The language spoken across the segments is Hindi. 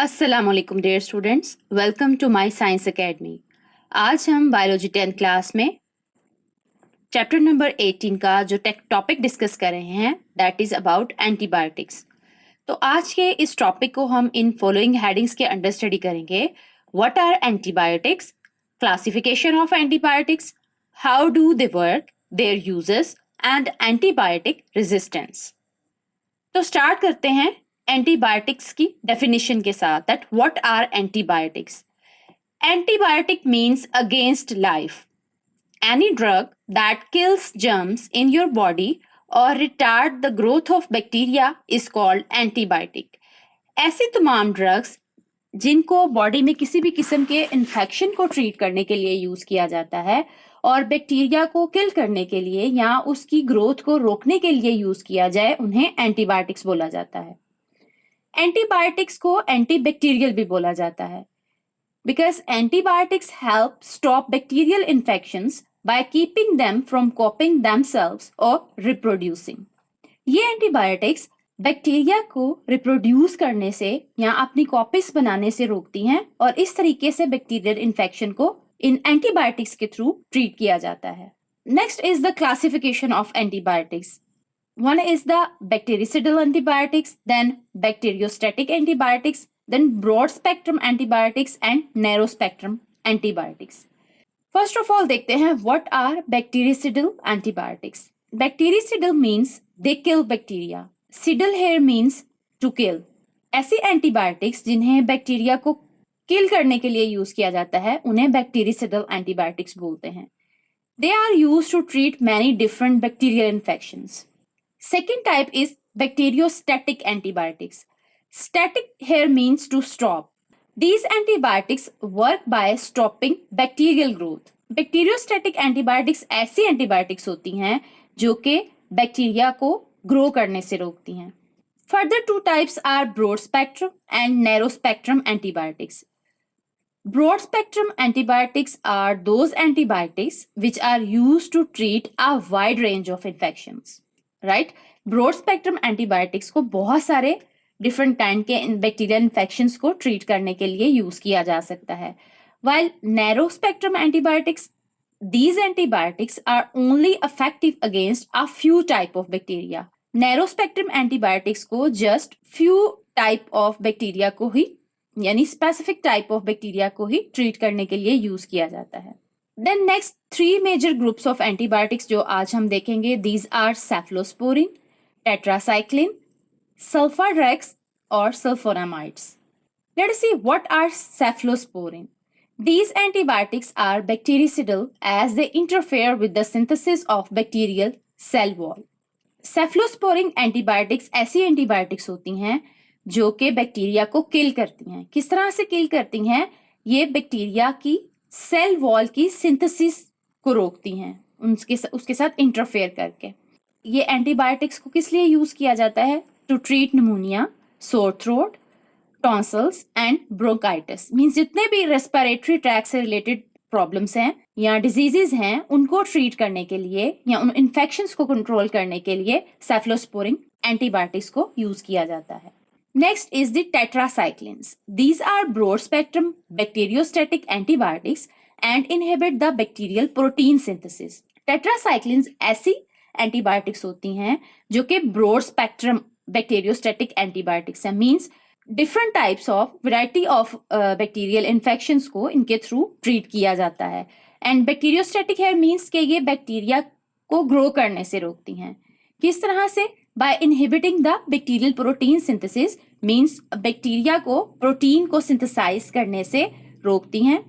अस्सलाम वालेकुम dear students, welcome to my science academy. आज हम बायोलॉजी 10th क्लास में चैप्टर नंबर 18 का जो टॉपिक डिस्कस कर रहे हैं दैट इज़ अबाउट एंटीबायोटिक्स। तो आज के इस टॉपिक को हम इन फॉलोइंग हेडिंग्स के अंडर स्टडी करेंगे। What are antibiotics, classification of antibiotics, how do they work, their uses and antibiotic resistance. तो स्टार्ट करते हैं एंटीबायोटिक्स की डेफिनेशन के साथ that what are antibiotics. Antibiotic means against life, any drug that kills germs in your body और retard the growth of bacteria is called antibiotic. ऐसी तमाम ड्रग्स जिनको बॉडी में किसी भी किस्म के इन्फेक्शन को ट्रीट करने के लिए यूज किया जाता है और बैक्टीरिया को किल करने के लिए या उसकी ग्रोथ को रोकने के लिए यूज किया जाए, उन्हें एंटीबायोटिक्स बोला जाता है। एंटीबायोटिक्स को एंटीबैक्टीरियल भी बोला जाता है because antibiotics help stop bacterial infections by keeping them from कॉपिंग themselves और रिप्रोड्यूसिंग। ये एंटीबायोटिक्स बैक्टीरिया को रिप्रोड्यूस करने से या अपनी कॉपीज बनाने से रोकती हैं और इस तरीके से बैक्टीरियल इन्फेक्शन को इन एंटीबायोटिक्स के थ्रू ट्रीट किया जाता है। Next is the classification of antibiotics. One is the bactericidal antibiotics, then bacteriostatic antibiotics, then broad spectrum antibiotics and narrow spectrum antibiotics. First of all देखते हैं what are bactericidal antibiotics. Bactericidal means they kill bacteria. Cidal here means to kill. ऐसी एंटीबायोटिक्स जिन्हें बैक्टीरिया को किल करने के लिए यूज किया जाता है उन्हें बैक्टीरिसिडल एंटीबायोटिक्स बोलते हैं। They are used to treat many different bacterial infections. Second type is bacteriostatic antibiotics. Static here means to stop. These antibiotics work by stopping bacterial growth. Bacteriostatic antibiotics ऐसी antibiotics होती हैं जो कि बैक्टीरिया को ग्रो करने से रोकती हैं। Further two types are broad spectrum and narrow spectrum antibiotics. Broad spectrum antibiotics are those antibiotics which are used to treat a wide range of infections. Right, broad spectrum antibiotics को बहुत सारे डिफरेंट काइंड के बैक्टीरियल इन्फेक्शंस को ट्रीट करने के लिए यूज किया जा सकता है। While narrow spectrum antibiotics, these antibiotics are only effective against a few type of bacteria. Narrow spectrum antibiotics को just few type of bacteria को ही यानी स्पेसिफिक टाइप ऑफ बैक्टीरिया को ही ट्रीट करने के लिए यूज किया जाता है। Then next three major groups of antibiotics जो आज हम देखेंगे, these are cephalosporin, tetracycline, sulfadrex और sulfonamides. Let us see what are cephalosporin. These antibiotics are bactericidal as they interfere with the synthesis of bacterial cell wall. Cephalosporin antibiotics ऐसी antibiotics होती हैं जो कि बैक्टीरिया को किल करती हैं। किस तरह से किल करती हैं? ये बैक्टीरिया की सेल वॉल की सिंथेसिस को रोकती हैं उसके साथ इंटरफेयर करके। ये एंटीबायोटिक्स को किस लिए यूज किया जाता है? To treat pneumonia, sore throat, tonsils and bronchitis. Means जितने भी रेस्पिरेटरी ट्रैक से रिलेटेड प्रॉब्लम्स हैं या डिजीजेज हैं उनको ट्रीट करने के लिए या उन इन्फेक्शंस को कंट्रोल करने के लिए सेफलोस्पोरिन एंटीबायोटिक्स को यूज किया जाता है। Next is the tetracyclines. These are broad-spectrum bacteriostatic antibiotics and inhibit the bacterial protein synthesis. Tetracyclines ऐसी antibiotics होती हैं जो कि broad-spectrum bacteriostatic antibiotics हैं। Means different types of variety of bacterial infections को इनके through treat किया जाता है। And bacteriostatic here means कि ये बैक्टीरिया को grow करने से रोकती हैं। किस तरह से? By inhibiting the bacterial protein synthesis means bacteria को प्रोटीन को सिंथेसाइज करने से रोकती हैं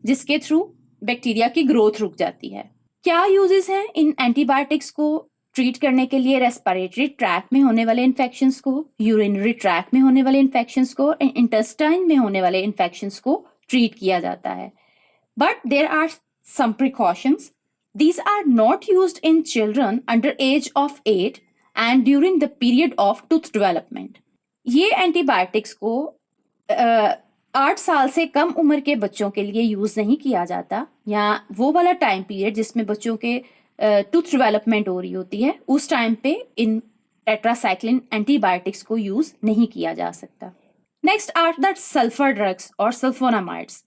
जिसके थ्रू बैक्टीरिया की ग्रोथ रुक जाती है। क्या यूजेस हैं इन एंटीबायोटिक्स को ट्रीट करने के लिए? रेस्पिरेटरी ट्रैक में होने वाले इन्फेक्शंस को, यूरिनरी ट्रैक में होने वाले इन्फेक्शंस को, इंटेस्टाइन में होने वाले इन्फेक्शंस को ट्रीट किया जाता है। But there are some precautions. These are not used in children under age of 8 and during the period of tooth development. ये एंटीबायोटिक्स को 8 साल से कम उम्र के बच्चों के लिए यूज नहीं किया जाता या वो वाला टाइम पीरियड जिसमें बच्चों के टूथ डेवलपमेंट हो रही होती है उस टाइम पे इन टेट्रासाइक्लिन एंटीबायोटिक्स को यूज नहीं किया जा सकता। Next are the sulfur drugs or sulfonamides.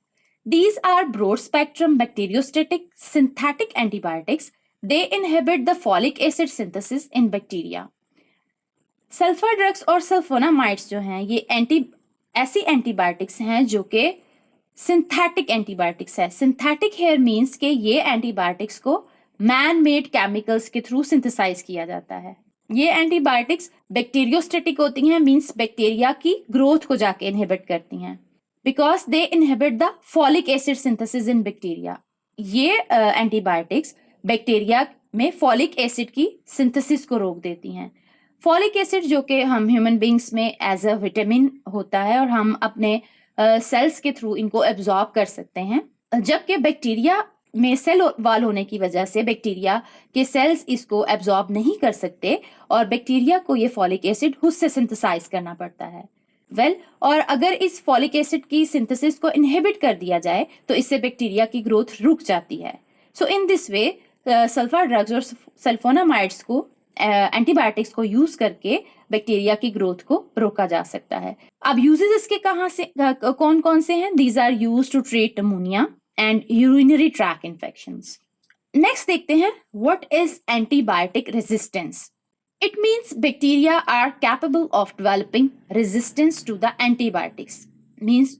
These are broad spectrum bacteriostatic synthetic antibiotics. They inhibit the folic acid synthesis in bacteria. Sulphur drugs और सल्फोनामाइड्स जो हैं ये ऐसी एंटीबायोटिक्स हैं जो कि सिंथेटिक एंटीबायोटिक्स है. सिंथेटिक हेयर मीन्स कि ये एंटीबायोटिक्स को मैन मेड केमिकल्स के थ्रू सिंथेसाइज किया जाता है. ये एंटीबायोटिक्स बैक्टीरियोस्टेटिक होती हैं, मीन्स बैक्टीरिया की ग्रोथ को जाके इनहिबिट करती हैं, because they inhibit the folic acid synthesis in bacteria. ये एंटीबायोटिक्स बैक्टीरिया में फॉलिक एसिड की सिंथेसिस को रोक देती हैं. फॉलिक एसिड जो कि हम ह्यूमन बींग्स में एज अ विटामिन होता है और हम अपने सेल्स के थ्रू इनको एब्जॉर्ब कर सकते हैं, जबकि बैक्टीरिया में सेल वाल होने की वजह से बैक्टीरिया के सेल्स इसको एब्जॉर्ब नहीं कर सकते और बैक्टीरिया को ये फॉलिक एसिड खुद से सिंथेसाइज करना पड़ता है. और अगर इस फॉलिक एसिड की सिंथेसिस को इनहिबिट कर दिया जाए तो इससे बैक्टीरिया की ग्रोथ रुक जाती है. So in this way sulphur drugs और सल्फोनामाइड्स को एंटीबायोटिक्स को यूज करके बैक्टीरिया की ग्रोथ को रोका जा सकता है. अब यूजेस इसके कहाँ से कौन कौन से हैं? These are use to treat pneumonia and urinary tract infections. Next देखते हैं what is antibiotic resistance. It means bacteria are capable of developing resistance to the antibiotics. Means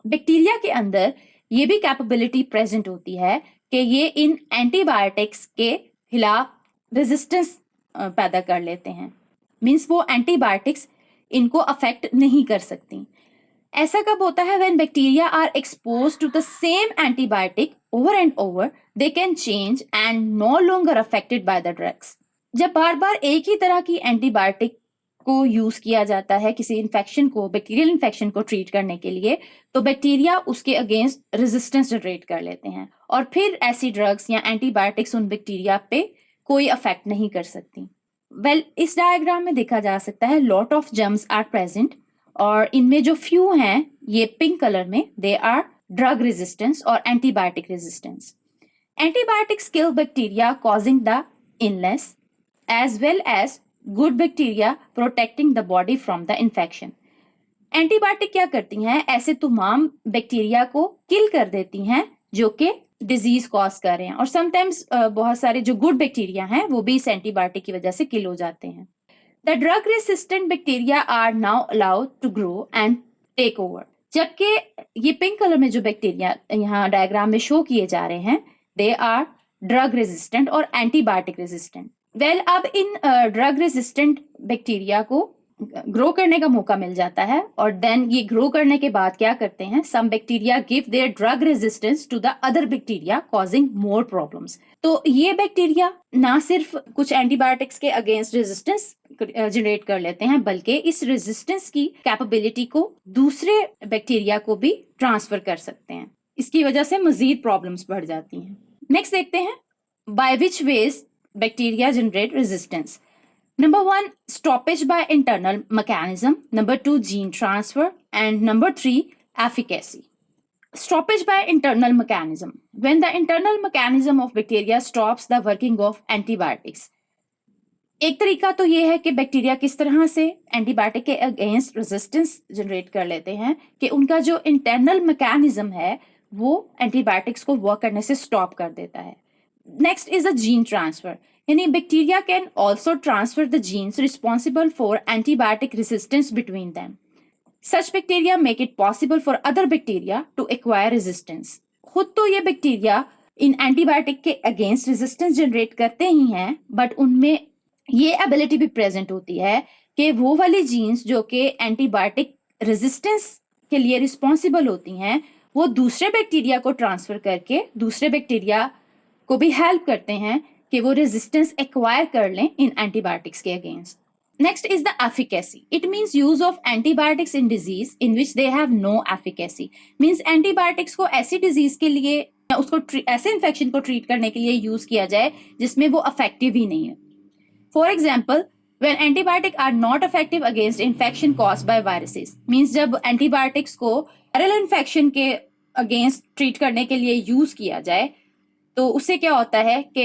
bacteria के अंदर ये भी कैपेबिलिटी प्रेजेंट होती है कि ये इन एंटीबायोटिक्स के खिलाफ रेजिस्टेंस पैदा कर लेते हैं. मीन्स वो एंटीबायोटिक्स इनको अफेक्ट नहीं कर सकती. ऐसा कब होता है? When bacteria are expose to the same antibiotic over and over, they can change and no longer affected by the drugs. जब बार बार एक ही तरह की एंटीबायोटिक को यूज किया जाता है किसी इन्फेक्शन को, बैक्टीरियल इन्फेक्शन को ट्रीट करने के लिए, तो बैक्टीरिया उसके अगेंस्ट रेजिस्टेंस जनरेट कर लेते हैं और फिर ऐसी ड्रग्स या एंटीबायोटिक्स उन बैक्टीरिया पे कोई अफेक्ट नहीं कर सकती. इस डायग्राम में देखा जा सकता है lot of germs are present और इनमें जो फ्यू हैं ये पिंक कलर में, दे आर ड्रग रेजिस्टेंस और antibiotic resistance. Antibiotics kill bacteria causing the illness as well as good bacteria protecting the body from the infection. Antibiotic क्या करती हैं? ऐसे तमाम बैक्टीरिया को किल कर देती हैं जो कि डिजीज कॉज कर रहे हैं और समटाइम्स बहुत सारे जो गुड बैक्टीरिया हैं वो भी इस एंटीबायोटिक की वजह से किल हो जाते हैं. The drug resistant bacteria are now allowed to grow and take over. जबकि ये पिंक कलर में जो बैक्टीरिया यहाँ डायग्राम में शो किए जा रहे हैं, दे आर ड्रग रेजिस्टेंट और एंटीबायोटिक रेजिस्टेंट. अब इन ड्रग रेजिस्टेंट बैक्टीरिया को ग्रो करने का मौका मिल जाता है और देन ये ग्रो करने के बाद क्या करते हैं? Some bacteria give their drug resistance to the other bacteria causing more problems. तो ये बैक्टीरिया ना सिर्फ कुछ एंटीबायोटिक्स के अगेंस्ट रेजिस्टेंस जनरेट कर लेते हैं बल्कि इस रेजिस्टेंस की कैपेबिलिटी को दूसरे बैक्टीरिया को भी ट्रांसफर कर सकते हैं. इसकी वजह से मजीद प्रॉब्लम्स बढ़ जाती हैं. नेक्स्ट देखते हैं by which ways bacteria generate resistance. Number 1, stoppage by internal mechanism. Number 2, gene transfer. And number 3, efficacy. Stoppage by internal mechanism. When the internal mechanism of bacteria stops the working of antibiotics. एक तरीका तो ये है कि बैक्टीरिया किस तरह से एंटीबायोटिक के अगेंस्ट रेजिस्टेंस जनरेट कर लेते हैं कि उनका जो इंटरनल मैकेनिज्म है वो एंटीबायोटिक्स को वर्क करने से स्टॉप कर देता है. Next is a gene transfer. यानी bacteria can also transfer the genes responsible for antibiotic resistance between them. Such bacteria make it possible for other bacteria to acquire resistance. खुद तो ये बैक्टीरिया इन एंटीबायोटिक के अगेंस्ट रेजिस्टेंस जनरेट करते ही हैं, बट उनमें ये एबिलिटी भी प्रेजेंट होती है कि वो वाली जीन्स जो कि एंटीबायोटिक रेजिस्टेंस के लिए रिस्पॉन्सिबल होती हैं वो दूसरे बैक्टीरिया को ट्रांसफर करके दूसरे बैक्टीरिया को भी हेल्प करते हैं कि वो रेजिस्टेंस एक्वायर कर लें इन एंटीबायोटिक्स के against. Next is the efficacy. It means use of antibiotics in disease in which they have no efficacy. Means antibiotics को ऐसी डिजीज के लिए उसको ऐसे इन्फेक्शन को ट्रीट करने के लिए यूज किया जाए जिसमें वो अफेक्टिव ही नहीं है. For example, when antibiotic are not effective against infection caused by viruses, means जब एंटीबायोटिक्स को वायरल इन्फेक्शन के अगेंस्ट ट्रीट करने के लिए यूज किया जाए तो उससे क्या होता है कि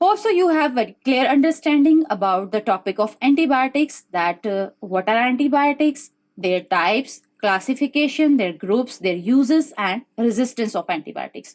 Hope so you have very clear understanding about the topic of antibiotics, that what are antibiotics, their types, classification, their groups, their uses and resistance of antibiotics.